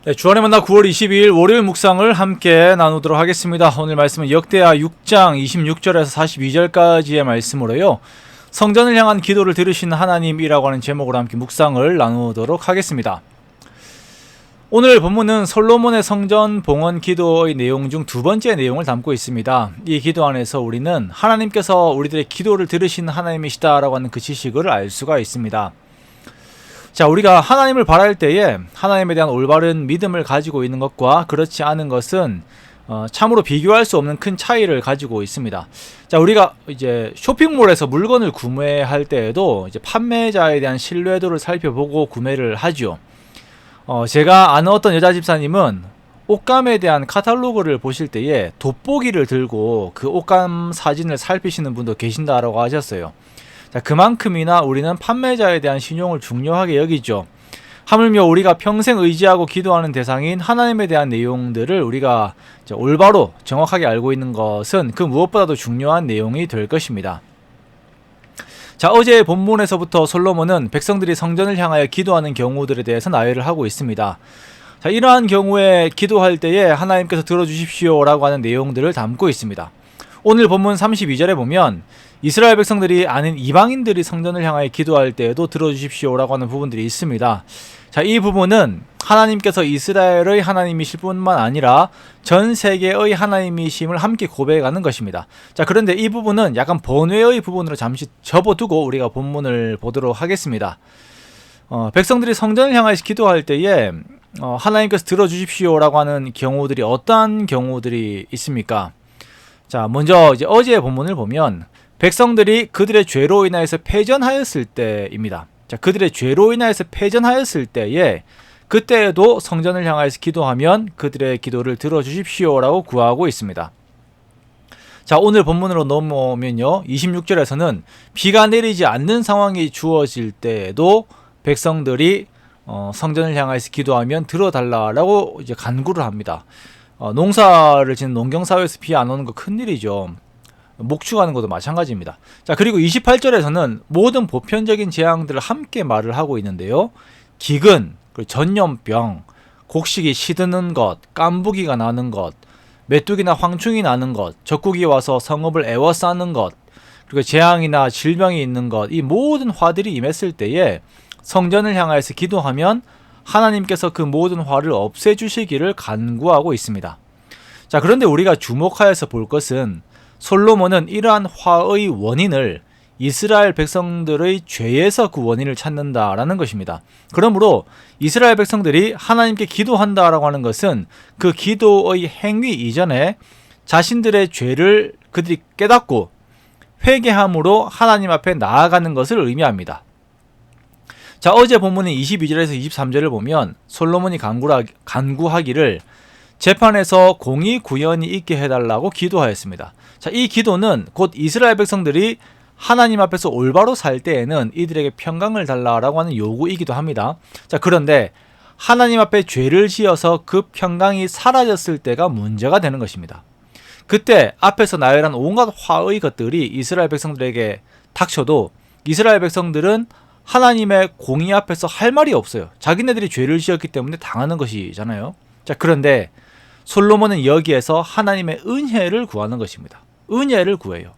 네, 주안의 만나 9월 22일 월요일 묵상을 함께 나누도록 하겠습니다. 오늘 말씀은 역대하 6장 26절에서 42절까지의 말씀으로요. 성전을 향한 기도를 들으신 하나님이라고 하는 제목으로 함께 묵상을 나누도록 하겠습니다. 오늘 본문은 솔로몬의 성전 봉헌 기도의 내용 중 두 번째 내용을 담고 있습니다. 이 기도 안에서 우리는 하나님께서 우리들의 기도를 들으신 하나님이시다라고 하는 그 지식을 알 수가 있습니다. 자, 우리가 하나님을 바랄 때에 하나님에 대한 올바른 믿음을 가지고 있는 것과 그렇지 않은 것은 참으로 비교할 수 없는 큰 차이를 가지고 있습니다. 자, 우리가 이제 쇼핑몰에서 물건을 구매할 때에도 이제 판매자에 대한 신뢰도를 살펴보고 구매를 하죠. 제가 아는 어떤 여자 집사님은 옷감에 대한 카탈로그를 보실 때에 돋보기를 들고 그 옷감 사진을 살피시는 분도 계신다라고 하셨어요. 자, 그만큼이나 우리는 판매자에 대한 신용을 중요하게 여기죠. 하물며 우리가 평생 의지하고 기도하는 대상인 하나님에 대한 내용들을 우리가 올바로 정확하게 알고 있는 것은 그 무엇보다도 중요한 내용이 될 것입니다. 자, 어제 본문에서부터 솔로몬은 백성들이 성전을 향하여 기도하는 경우들에 대해서 나열을 하고 있습니다. 자, 이러한 경우에 기도할 때에 하나님께서 들어주십시오 라고 하는 내용들을 담고 있습니다. 오늘 본문 32절에 보면 이스라엘 백성들이 아닌 이방인들이 성전을 향하여 기도할 때에도 들어주십시오 라고 하는 부분들이 있습니다. 자, 이 부분은 하나님께서 이스라엘의 하나님이실 뿐만 아니라 전 세계의 하나님이심을 함께 고백하는 것입니다. 자, 그런데 이 부분은 약간 번외의 부분으로 잠시 접어두고 우리가 본문을 보도록 하겠습니다. 백성들이 성전을 향하여 기도할 때에 하나님께서 들어주십시오 라고 하는 경우들이 어떠한 경우들이 있습니까? 자, 먼저 이제 어제의 본문을 보면 백성들이 그들의 죄로 인하여서 패전하였을 때입니다. 자, 그들의 죄로 인하여서 패전하였을 때에 그때에도 성전을 향하여서 기도하면 그들의 기도를 들어주십시오 라고 구하고 있습니다. 자, 오늘 본문으로 넘어오면요, 26절에서는 비가 내리지 않는 상황이 주어질 때에도 백성들이 성전을 향하여서 기도하면 들어달라라고 이제 간구를 합니다. 농사를 짓는 농경사회에서 비 안 오는 거 큰일이죠. 목축하는 것도 마찬가지입니다. 자, 그리고 28절에서는 모든 보편적인 재앙들을 함께 말을 하고 있는데요. 기근, 전염병, 곡식이 시드는 것, 깐부기가 나는 것, 메뚜기나 황충이 나는 것, 적국이 와서 성읍을 에워싸는 것, 그리고 재앙이나 질병이 있는 것, 이 모든 화들이 임했을 때에 성전을 향하여서 기도하면 하나님께서 그 모든 화를 없애주시기를 간구하고 있습니다. 자, 그런데 우리가 주목하여서 볼 것은 솔로몬은 이러한 화의 원인을 이스라엘 백성들의 죄에서 그 원인을 찾는다라는 것입니다. 그러므로 이스라엘 백성들이 하나님께 기도한다라고 하는 것은 그 기도의 행위 이전에 자신들의 죄를 그들이 깨닫고 회개함으로 하나님 앞에 나아가는 것을 의미합니다. 자, 어제 본문의 22절에서 23절을 보면 솔로몬이 간구하기를 재판에서 공의 구현이 있게 해달라고 기도하였습니다. 자, 이 기도는 곧 이스라엘 백성들이 하나님 앞에서 올바로 살 때에는 이들에게 평강을 달라라고 하는 요구이기도 합니다. 자, 그런데 하나님 앞에 죄를 지어서 그 평강이 사라졌을 때가 문제가 되는 것입니다. 그때 앞에서 나열한 온갖 화의 것들이 이스라엘 백성들에게 닥쳐도 이스라엘 백성들은 하나님의 공의 앞에서 할 말이 없어요. 자기네들이 죄를 지었기 때문에 당하는 것이잖아요. 자, 그런데 솔로몬은 여기에서 하나님의 은혜를 구하는 것입니다. 은혜를 구해요.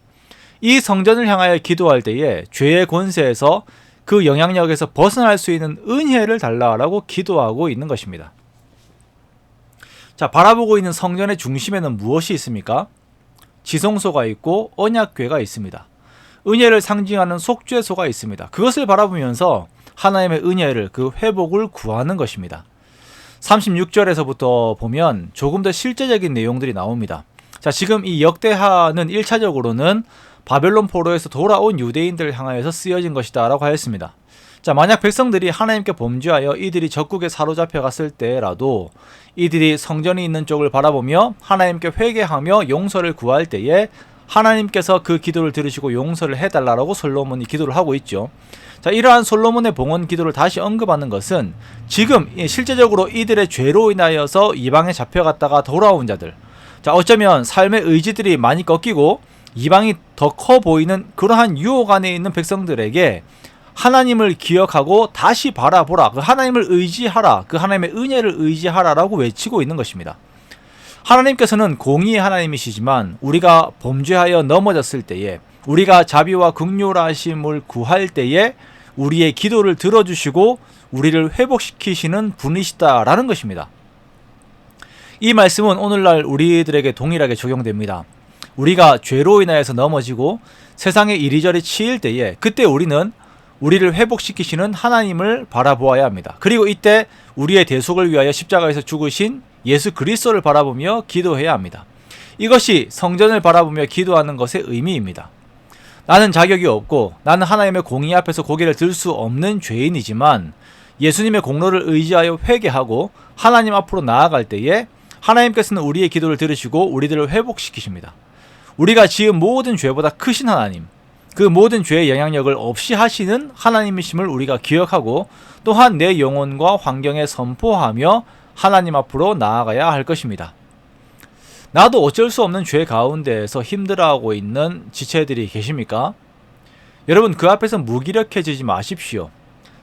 이 성전을 향하여 기도할 때에 죄의 권세에서 그 영향력에서 벗어날 수 있는 은혜를 달라라고 기도하고 있는 것입니다. 자, 바라보고 있는 성전의 중심에는 무엇이 있습니까? 지성소가 있고 언약궤가 있습니다. 은혜를 상징하는 속죄소가 있습니다. 그것을 바라보면서 하나님의 은혜를, 그 회복을 구하는 것입니다. 36절에서부터 보면 조금 더 실제적인 내용들이 나옵니다. 자, 지금 이 역대하는 1차적으로는 바벨론 포로에서 돌아온 유대인들을 향하여서 쓰여진 것이다 라고 하였습니다. 자, 만약 백성들이 하나님께 범죄하여 이들이 적국에 사로잡혀 갔을 때라도 이들이 성전이 있는 쪽을 바라보며 하나님께 회개하며 용서를 구할 때에 하나님께서 그 기도를 들으시고 용서를 해달라고 솔로몬이 기도를 하고 있죠. 자, 이러한 솔로몬의 봉헌 기도를 다시 언급하는 것은 지금 실제적으로 이들의 죄로 인하여서 이방에 잡혀갔다가 돌아온 자들, 자, 어쩌면 삶의 의지들이 많이 꺾이고 이방이 더 커 보이는 그러한 유혹 안에 있는 백성들에게 하나님을 기억하고 다시 바라보라. 그 하나님을 의지하라. 그 하나님의 은혜를 의지하라라고 외치고 있는 것입니다. 하나님께서는 공의의 하나님이시지만 우리가 범죄하여 넘어졌을 때에, 우리가 자비와 긍휼하심을 구할 때에 우리의 기도를 들어주시고 우리를 회복시키시는 분이시다라는 것입니다. 이 말씀은 오늘날 우리들에게 동일하게 적용됩니다. 우리가 죄로 인하여서 넘어지고 세상에 이리저리 치일 때에, 그때 우리는 우리를 회복시키시는 하나님을 바라보아야 합니다. 그리고 이때 우리의 대속을 위하여 십자가에서 죽으신 예수 그리스도를 바라보며 기도해야 합니다. 이것이 성전을 바라보며 기도하는 것의 의미입니다. 나는 자격이 없고 나는 하나님의 공의 앞에서 고개를 들 수 없는 죄인이지만 예수님의 공로를 의지하여 회개하고 하나님 앞으로 나아갈 때에 하나님께서는 우리의 기도를 들으시고 우리들을 회복시키십니다. 우리가 지은 모든 죄보다 크신 하나님, 그 모든 죄의 영향력을 없이 하시는 하나님이심을 우리가 기억하고 또한 내 영혼과 환경에 선포하며 하나님 앞으로 나아가야 할 것입니다. 나도 어쩔 수 없는 죄 가운데에서 힘들어하고 있는 지체들이 계십니까? 여러분, 그 앞에서 무기력해지지 마십시오.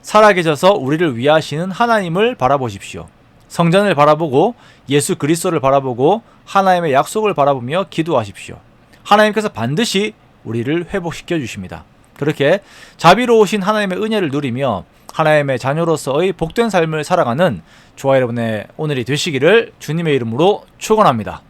살아계셔서 우리를 위하시는 하나님을 바라보십시오. 성전을 바라보고 예수 그리스도를 바라보고 하나님의 약속을 바라보며 기도하십시오. 하나님께서 반드시 우리를 회복시켜 주십니다. 그렇게 자비로우신 하나님의 은혜를 누리며 하나님의 자녀로서의 복된 삶을 살아가는 저와 여러분의 오늘이 되시기를 주님의 이름으로 축원합니다.